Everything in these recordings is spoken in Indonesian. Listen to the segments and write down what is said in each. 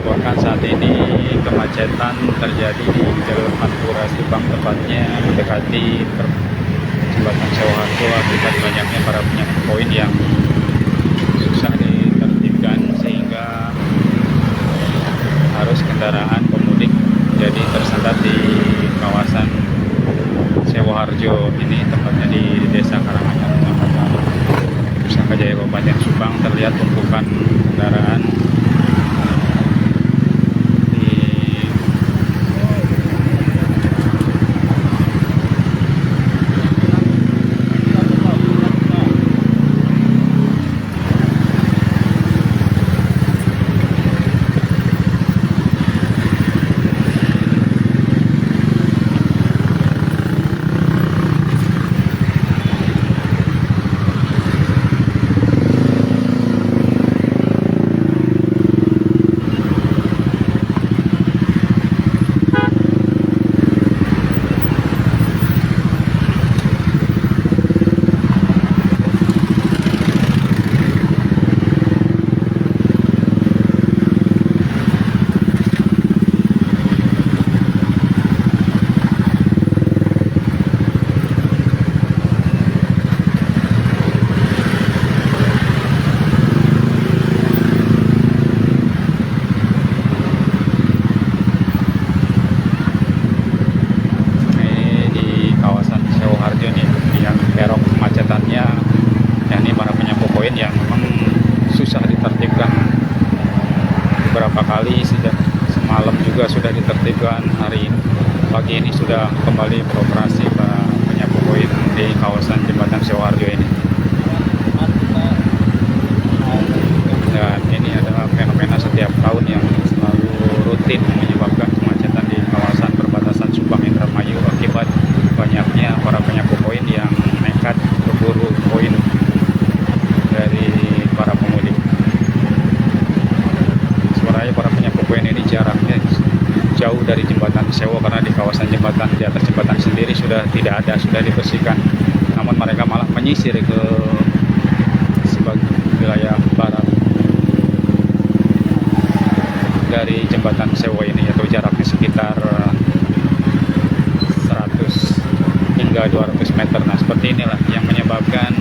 melaporkan saat ini kemacetan terjadi di jalur Pantura Subang, tepatnya mendekati jembatan Sewa Harjo akibat banyaknya para penyakit poin yang susah ditertibkan, sehingga arus kendaraan pemudik jadi tersendat di kawasan Sewa Harjo ini, tepatnya di Desa Karanganyar, Kecamatan Pusaka Jaya, Kabupaten Subang. Terlihat tumpukan kendaraan yang memang susah ditertibkan. Beberapa kali semalam juga sudah ditertibkan, hari ini pagi ini sudah kembali beroperasi para penyapu poin di kawasan jembatan Sewa Harjo ini. Dan ini adalah fenomena setiap tahun yang selalu rutin menyebabkan kemacetan di kawasan perbatasan Subang Indramayu akibat banyaknya para penyapu poin yang nekat berburu poin dari para pemudik. Sebenarnya para penyapu poin ini jaraknya jauh dari jembatan Sewa, karena di kawasan jembatan, di atas jembatan sendiri sudah tidak ada, sudah dibersihkan. Namun mereka malah menyisir ke sebagian wilayah barat dari jembatan Sewa ini, yaitu jaraknya sekitar 100 hingga 200 meter. Nah, seperti inilah yang menyebabkan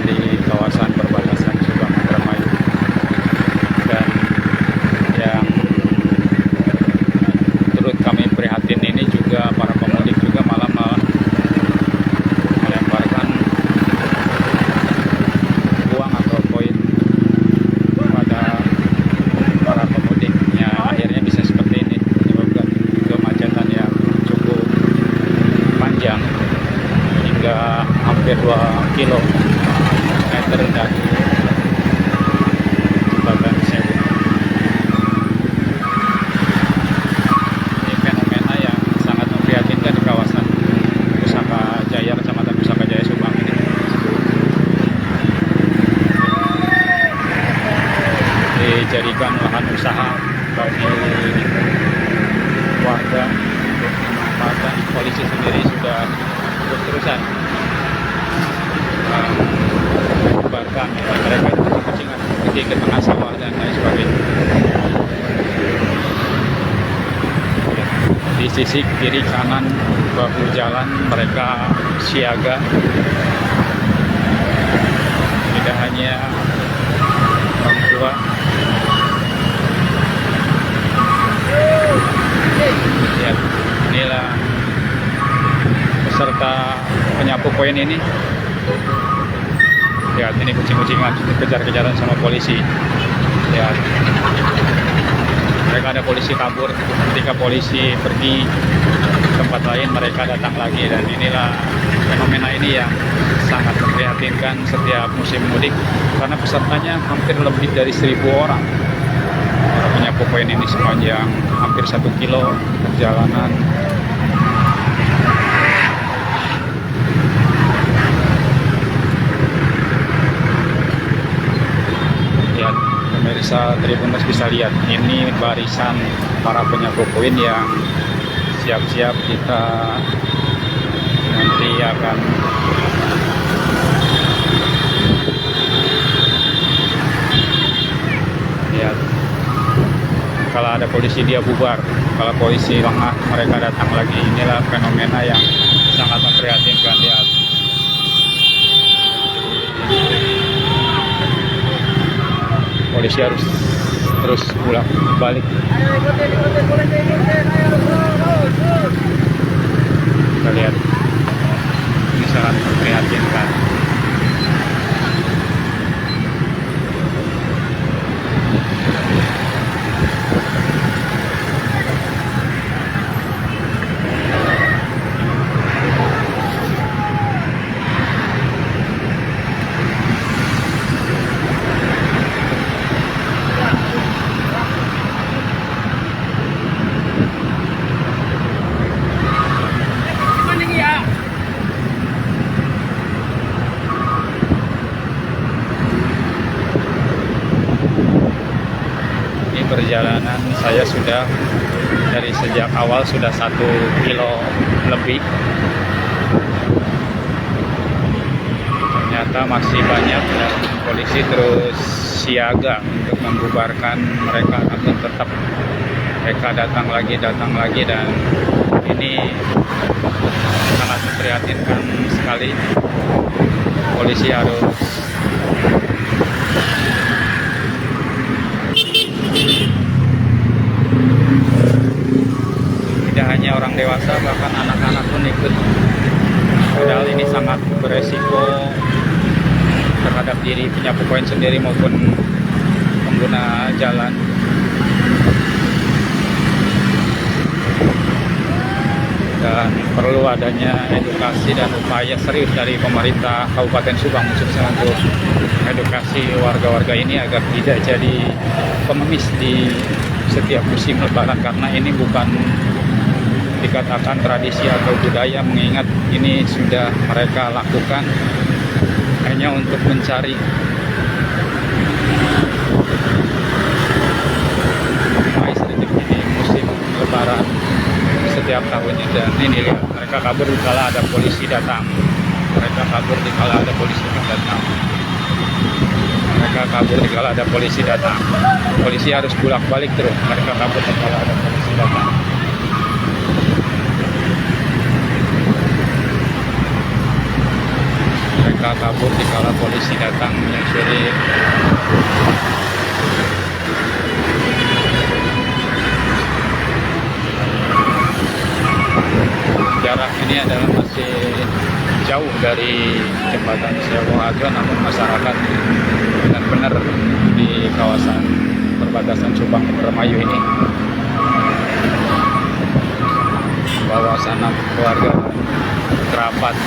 di kawasan perbatasan Subang Indramayu. Dan yang turut kami prihatin ini juga para pemudik juga malah melemparkan uang atau koin pada para pemudiknya. Akhirnya bisa seperti ini, menyebabkan kemacetan yang cukup panjang hingga hampir 2 km dari jembatan Sewa. Ini fenomena yang sangat memprihatinkan di kawasan Pusaka Jaya, Kecamatan Pusaka Jaya, Subang ini. Dijadikan lahan usaha bagi warga untuk dimanfaatkan. Polisi sendiri sudah terus-terusan bahkan mereka itu kucingan pergi ke tengah sawah dan lain sebagainya. Di sisi kiri kanan bahu jalan mereka siaga, tidak hanya orang tua, ya, inilah peserta penyapu poin ini. Lihat, ini kucing-kucingan kejar-kejaran sama polisi. Lihat, mereka ada polisi kabur, ketika polisi pergi tempat lain mereka datang lagi. Dan inilah fenomena ini yang sangat memprihatinkan setiap musim mudik, karena pesertanya hampir lebih dari 1.000 orang. Para penyapu poin ini sepanjang hampir 1 kilo perjalanan. pemirsa Tribunnews bisa lihat, ini barisan para penyapu koin yang siap-siap kita nanti akan lihat. Kalau ada polisi dia bubar, kalau polisi lengah mereka datang lagi. Inilah fenomena yang sangat memprihatinkan. Lihat, polisi harus terus pulang balik. Kita lihat, ini sangat memprihatinkan. Perjalanan saya sudah dari sejak awal sudah 1 kilo lebih. Ternyata masih banyak dan polisi terus siaga untuk membubarkan mereka, agar tetap mereka datang lagi dan ini sangat memprihatinkan sekali. Polisi harus tidak hanya orang dewasa, bahkan anak-anak pun ikut. Padahal ini sangat beresiko terhadap diri penyapu koin sendiri maupun pengguna jalan. Dan perlu adanya edukasi dan upaya serius dari pemerintah Kabupaten Subang khususnya untuk edukasi warga-warga ini agar tidak jadi pengemis di setiap musim Lebaran, karena ini bukan dikatakan tradisi atau budaya, mengingat ini sudah mereka lakukan hanya untuk mencari mais rezeki di musim Lebaran setiap tahunnya. Dan ini lihat, mereka kabur dikala ada polisi datang. Mereka kabur dikala ada polisi datang. Mereka kabur dikala ada polisi datang. Polisi harus bolak-balik terus. Mereka kabur dikala ada polisi datang. Mereka kabur dikala polisi datang menyusuri. Jarak ini adalah masih jauh dari jembatan Sewo Ageng, namun masyarakat benar-benar di kawasan perbatasan Subang Indramayu ini bawa sanak keluarga, kerabat.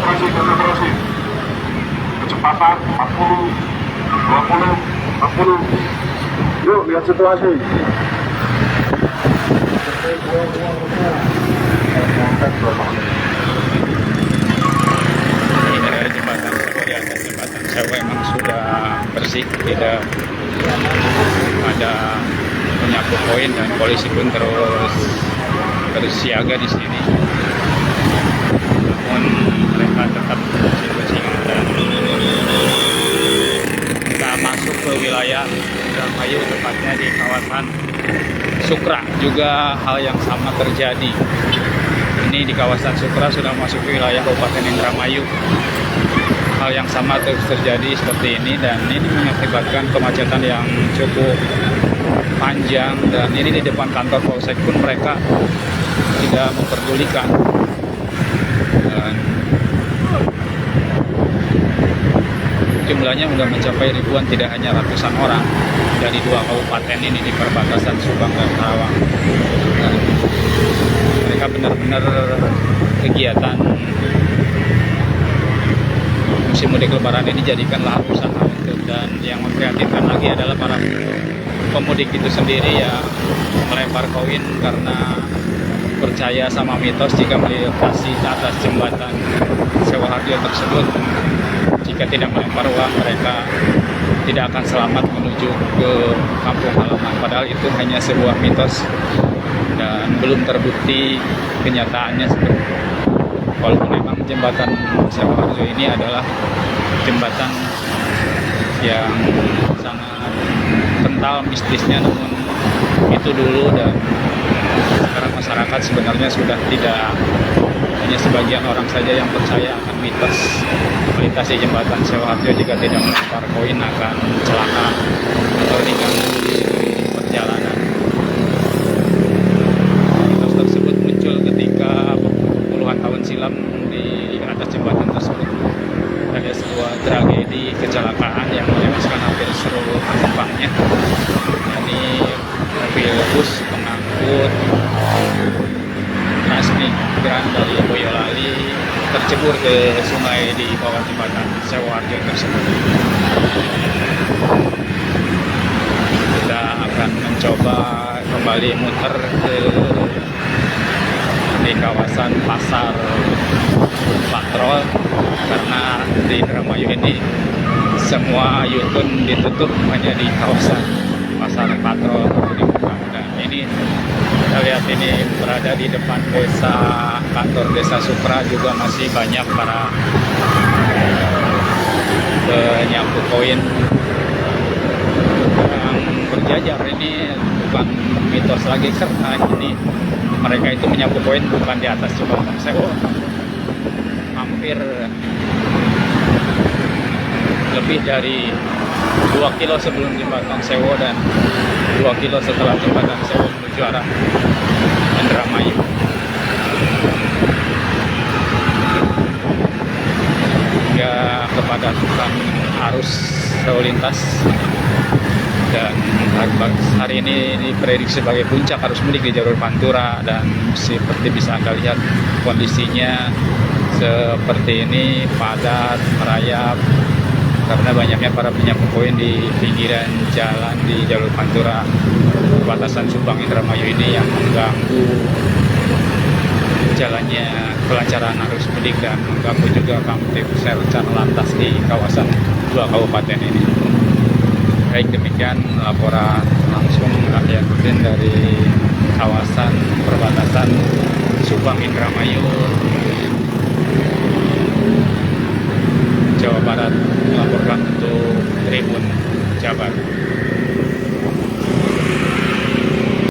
Konsentrasi. Kecepatan 40, 20, 40. Yuk, lihat situasi. Ini adalah jembatan Sewo. Ya, jembatan Sewo memang sudah bersih, tidak ada penyapu koin, dan polisi pun terus siaga di sini. Namun mereka tetap bersih-bersih dan kita masuk ke wilayah Indramayu, tepatnya di kawasan Sukra. Juga hal yang sama terjadi. Ini di kawasan Sukra sudah masuk ke wilayah Kabupaten Indramayu. Hal yang sama terus terjadi seperti ini, dan ini mengakibatkan kemacetan yang cukup panjang. Dan ini di depan kantor Polsek pun mereka tidak memperdulikan. Dan jumlahnya sudah mencapai ribuan, tidak hanya ratusan orang dari 2 kabupaten ini di perbatasan Subang dan Karawang. Nah, mereka benar-benar kegiatan musim mudik lebaran ini jadikan lahan usaha itu. Dan yang memprihatinkan lagi adalah para pemudik itu sendiri ya melempar koin karena percaya sama mitos jika melintasi atas jembatan Sewa Harjo tersebut, jika tidak melempar uang mereka tidak akan selamat menuju ke kampung halaman. Padahal itu hanya sebuah mitos dan belum terbukti kenyataannya seperti itu. Walaupun memang jembatan Sewa Harjo ini adalah jembatan yang sangat kental mistisnya, namun itu dulu dan sekarang masyarakat sebenarnya sudah tidak hanya sebagian orang saja yang percaya akan mitos melintasi jembatan Sewa Harjo jika tidak melempar koin akan celaka atau diganggu di perjalanan. Mitos tersebut muncul ketika puluhan tahun silam di atas jembatan tersebut ada sebuah tragedi kecelakaan yang menewaskan hampir seluruh penumpangnya. Ini mobil bus pengangkut transmigran dari Boyolali tercebur ke sungai di bawah jembatan Sewa Harjo tersebut. Kita akan mencoba kembali muter di kawasan pasar Patrol karena di Indramayu ini semua U-turn ditutup, hanya di kawasan pasar Patrol dibuka. Dan ini kita lihat ini berada di depan kantor desa Supra, juga masih banyak para penyapu koin yang berjajar. Ini bukan mitos lagi karena ini mereka itu menyapu koin bukan di atas jembatan Sewa, hampir lebih dari 2 kilo sebelum jembatan Sewa dan 2 kilo setelah jembatan Sewa menuju arah Indramayu. Hingga kepadatan arus lalu lintas. Dan hari ini diprediksi sebagai puncak arus mudik di jalur Pantura, dan seperti bisa Anda lihat kondisinya seperti ini, padat, merayap karena banyaknya para penyapu koin di pinggiran jalan di jalur Pantura perbatasan Subang Indramayu ini yang mengganggu jalannya kelancaran arus mudik dan mengganggu juga Kamtipsel Lantas di kawasan 2 kabupaten ini. Baik, demikian laporan langsung Arya Nurdin dari kawasan perbatasan Subang Indramayu, Jawa Barat, melaporkan untuk Tribun Jabar.